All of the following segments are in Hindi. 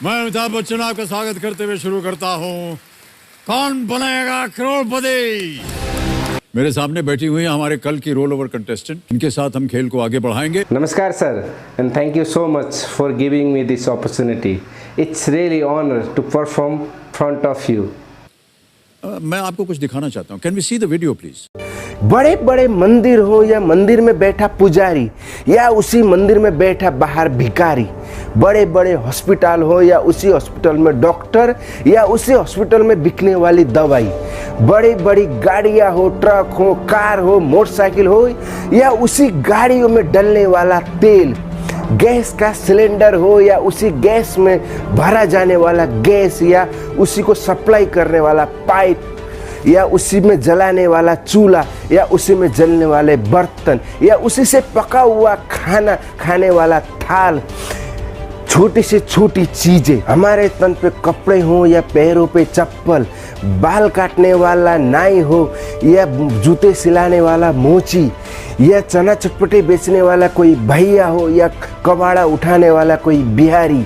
मैं अमिताभ बच्चन आपका स्वागत करते हुए शुरू करता हूँ कौन बनेगा करोड़पति। मेरे सामने बैठी हुई है हमारे कल की रोल ओवर कंटेस्टेंट, इनके साथ हम खेल को आगे बढ़ाएंगे। Namaskar sir, and thank you so much for giving me this opportunity. It's really honor to perform front of you. मैं आपको कुछ दिखाना चाहता हूँ। Can we see the video please? बड़े बड़े मंदिर हो या मंदिर में बैठा पुजारी या उसी मंदिर में बैठा बाहर भिखारी, बड़े बड़े हॉस्पिटल हो या उसी हॉस्पिटल में डॉक्टर या उसी हॉस्पिटल में बिकने वाली दवाई, बड़ी बड़ी गाड़ियां हो, ट्रक हो, कार हो, मोटरसाइकिल हो या उसी गाड़ियों में डलने वाला तेल, गैस का सिलेंडर हो या उसी गैस में भरा जाने वाला गैस या उसी को सप्लाई करने वाला पाइप या उसी में जलाने वाला चूल्हा या उसी में जलने वाले बर्तन या उसी से पका हुआ खाना खाने वाला थाल, छोटी से छोटी चीजें, हमारे तन पे कपड़े हो या पैरों पे चप्पल, बाल काटने वाला नाई हो या जूते सिलाने वाला मोची या चना चटपटे बेचने वाला कोई भैया हो या कबाड़ा उठाने वाला कोई बिहारी,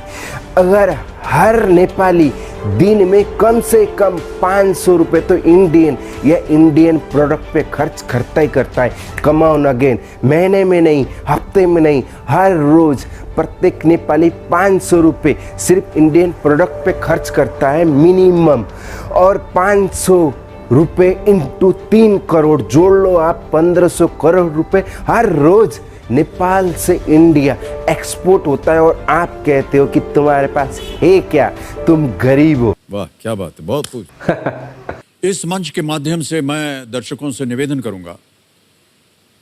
अगर हर नेपाली दिन में कम से कम 500 रुपये तो इंडियन या इंडियन प्रोडक्ट पे खर्च करता ही करता है, कमाओ अगेन, महीने में नहीं, हफ्ते में नहीं, हर रोज प्रत्येक नेपाली 500 रुपये सिर्फ इंडियन प्रोडक्ट पे खर्च करता है मिनिमम। और 500 रुपये इंटू 3 करोड़ जोड़ लो आप, 1500 करोड़ रुपए हर रोज नेपाल से इंडिया एक्सपोर्ट होता है और आप कहते हो कि तुम्हारे पास है क्या, तुम गरीब हो। वाह क्या बात है, बहुत कुछ। इस मंच के माध्यम से मैं दर्शकों से निवेदन करूंगा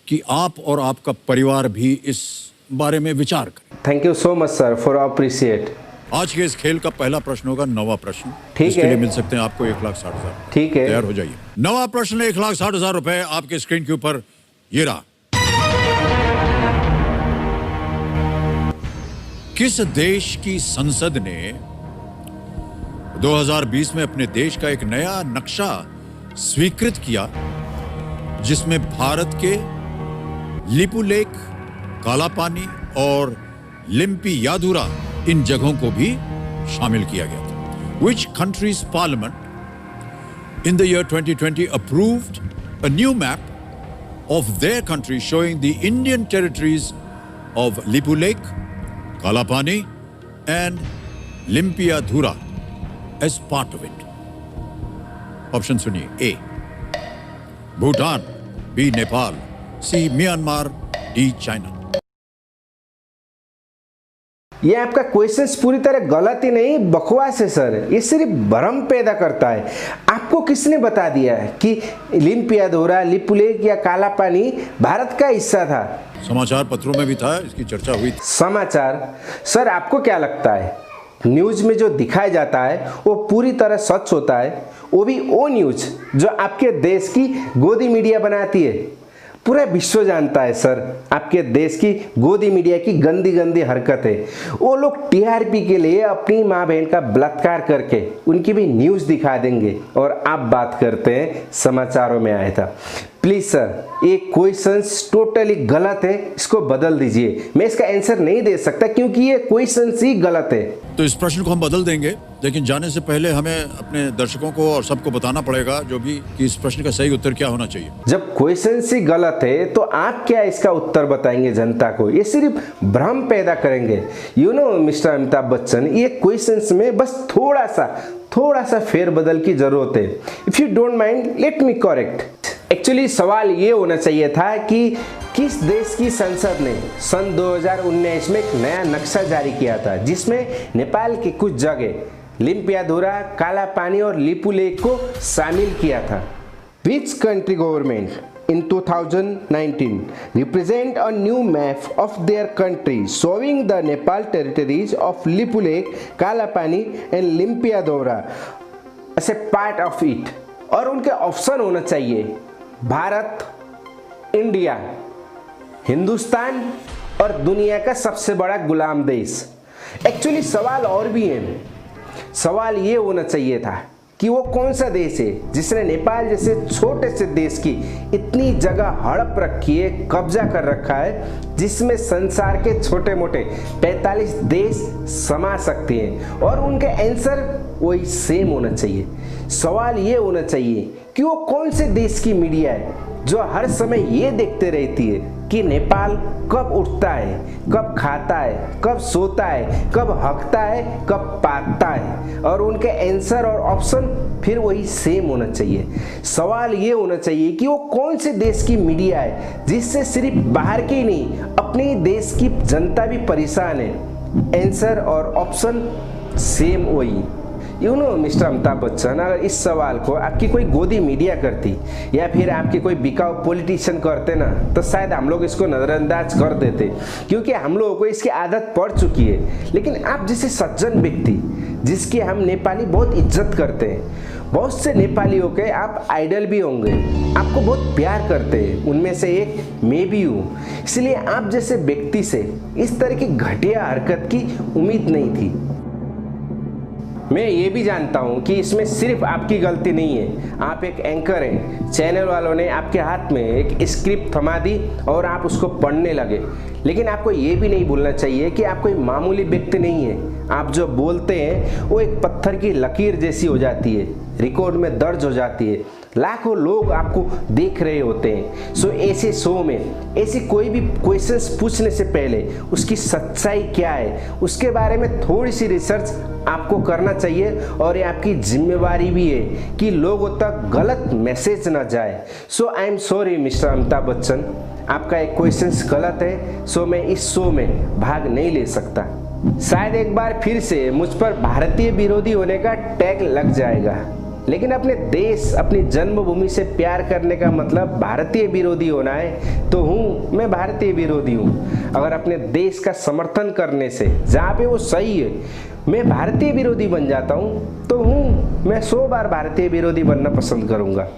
कि आप और आपका परिवार भी इस बारे में विचार करें। Thank you so much sir for appreciate. आज के इस खेल का पहला प्रश्न होगा 9वां प्रश्न। ठीक इसके है, लिए मिल सकते हैं आपको 1,60,000। ठीक है, तैयार हो जाइए। 9वां प्रश्न 1,60,000 रुपए आपके स्क्रीन के ऊपर ये रहा। किस देश की संसद ने 2020 में अपने देश का एक नया नक्शा स्वीकृत किया जिसमें भारत के लिपुलेख, काला पानी और लिम्पियाधुरा इन जगहों को भी शामिल किया गया था? Which country's parliament in the year 2020 approved a new map of their country showing the Indian territories of Lipulekh, Kalapani and Limpiyadhura as part of it? Option सुनिए। ए भूटान, बी नेपाल, सी म्यांमार, डी चाइना। ये आपका क्वेश्चंस पूरी तरह गलत ही नहीं, बकवास है सर। ये सिर्फ भ्रम पैदा करता है। आपको किसने बता दिया है कि लिम्पियाधोरा, लिपुलेख या काला पानी भारत का हिस्सा था? समाचार पत्रों में भी था, इसकी चर्चा हुई थी। समाचार सर, आपको क्या लगता है न्यूज में जो दिखाया जाता है वो पूरी तरह सच होता है? वो भी वो न्यूज जो आपके देश की गोदी मीडिया बनाती है। पूरा विश्व जानता है सर आपके देश की गोदी मीडिया की गंदी गंदी हरकत है। वो लोग टीआरपी के लिए अपनी माँ बहन का बलात्कार करके उनकी भी न्यूज़ दिखा देंगे और आप बात करते हैं समाचारों में आया था। प्लीज सर, ये क्वेश्चंस टोटली गलत है, इसको बदल दीजिए। मैं इसका आंसर नहीं दे सकता क्योंकि ये क्वेश्चंस ही गलत है। तो इस प्रश्न को हम बदल देंगे, लेकिन जाने से पहले हमें अपने दर्शकों को और सबको बताना पड़ेगा जो भी कि इस प्रश्न का सही उत्तर क्या होना चाहिए। जब क्वेश्चंस ही गलत है तो आप क्या इसका उत्तर बताएंगे जनता को? ये सिर्फ भ्रम पैदा करेंगे। You know mister Amitabh Bachchan, ये क्वेश्चंस में बस थोड़ा सा फेरबदल की जरूरत है। If you don't mind let me correct. Actually सवाल ये होना चाहिए था कि किस देश की संसद ने सन 2019 में एक नया नक्शा जारी किया था जिसमें नेपाल की कुछ जगह लिम्पियाधुरा, काला पानी और लिपुलेख को शामिल किया था। Which country government in 2019 represent a new map of their country showing the Nepal territories of Lipulekh, Kalapani and Limpiyadhura as a part of it? और उनके ऑप्शन होना चाहिए भारत, इंडिया, हिंदुस्तान और दुनिया का सबसे बड़ा गुलाम देश। एक्चुअली सवाल और भी है। सवाल ये होना चाहिए था कि वो कौन सा देश है जिसने नेपाल जैसे छोटे से देश की इतनी जगह हड़प रखी है, कब्जा कर रखा है, जिसमें संसार के छोटे मोटे 45 देश समा सकते हैं। और उनके आंसर वही सेम होना चाहिए। सवाल ये होना चाहिए कि वो कौन से देश की मीडिया है जो हर समय ये देखते रहती है कि नेपाल कब उठता है, कब खाता है, कब सोता है, कब हकता है, कब पाता है, और उनके आंसर और ऑप्शन फिर वही सेम होना चाहिए। सवाल ये होना चाहिए कि वो कौन से देश की मीडिया है जिससे सिर्फ बाहर की नहीं अपने देश की जनता भी परेशान है। आंसर और ऑप्शन सेम वही। You know mister Amitabh Bachchan, अगर इस सवाल को आपकी कोई गोदी मीडिया करती या फिर आपके कोई बिकाऊ पॉलिटिशियन करते ना, तो शायद हम लोग इसको नज़रअंदाज कर देते, क्योंकि हम लोगों को इसकी आदत पड़ चुकी है। लेकिन आप जैसे सज्जन व्यक्ति जिसकी हम नेपाली बहुत इज्जत करते हैं, बहुत से नेपालियों के आप आइडल भी होंगे, आपको बहुत प्यार करते हैं, उनमें से एक मैं भी हूँ। इसलिए आप जैसे व्यक्ति से इस तरह की घटिया हरकत की उम्मीद नहीं थी। मैं ये भी जानता हूँ कि इसमें सिर्फ आपकी गलती नहीं है। आप एक एंकर हैं, चैनल वालों ने आपके हाथ में एक स्क्रिप्ट थमा दी और आप उसको पढ़ने लगे। लेकिन आपको ये भी नहीं भूलना चाहिए कि आप कोई मामूली व्यक्ति नहीं है। आप जो बोलते हैं वो एक पत्थर की लकीर जैसी हो जाती है, रिकॉर्ड में दर्ज हो जाती है, लाखों लोग आपको देख रहे होते हैं। सो ऐसे शो में ऐसे कोई भी क्वेश्चंस पूछने से पहले उसकी सच्चाई क्या है उसके बारे में थोड़ी सी रिसर्च आपको करना चाहिए। और ये आपकी जिम्मेवारी भी है कि लोगों तक गलत मैसेज ना जाए। So I am sorry mister Amitabh Bachchan, आपका एक क्वेश्चन गलत है, सो मैं इस शो में भाग नहीं ले सकता। शायद एक बार फिर से मुझ पर भारतीय विरोधी होने का टैग लग जाएगा, लेकिन अपने देश अपनी जन्मभूमि से प्यार करने का मतलब भारतीय विरोधी होना है तो हूँ मैं भारतीय विरोधी हूँ। अगर अपने देश का समर्थन करने से जहाँ पे वो सही है मैं भारतीय विरोधी बन जाता हूँ तो हूँ मैं 100 बार भारतीय विरोधी बनना पसंद करूँगा।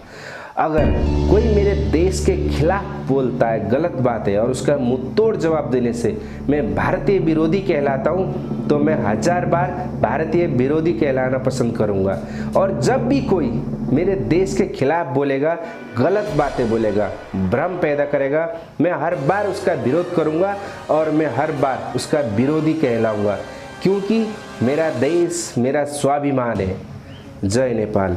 अगर कोई मेरे देश के खिलाफ बोलता है गलत बात है और उसका मुंहतोड़ जवाब देने से मैं भारतीय विरोधी कहलाता हूँ तो मैं 1000 बार भारतीय विरोधी कहलाना पसंद करूँगा। और जब भी कोई मेरे देश के खिलाफ बोलेगा, गलत बातें बोलेगा, भ्रम पैदा करेगा, मैं हर बार उसका विरोध करूँगा और मैं हर बार उसका विरोधी कहलाऊँगा, क्योंकि मेरा देश मेरा स्वाभिमान है। जय नेपाल।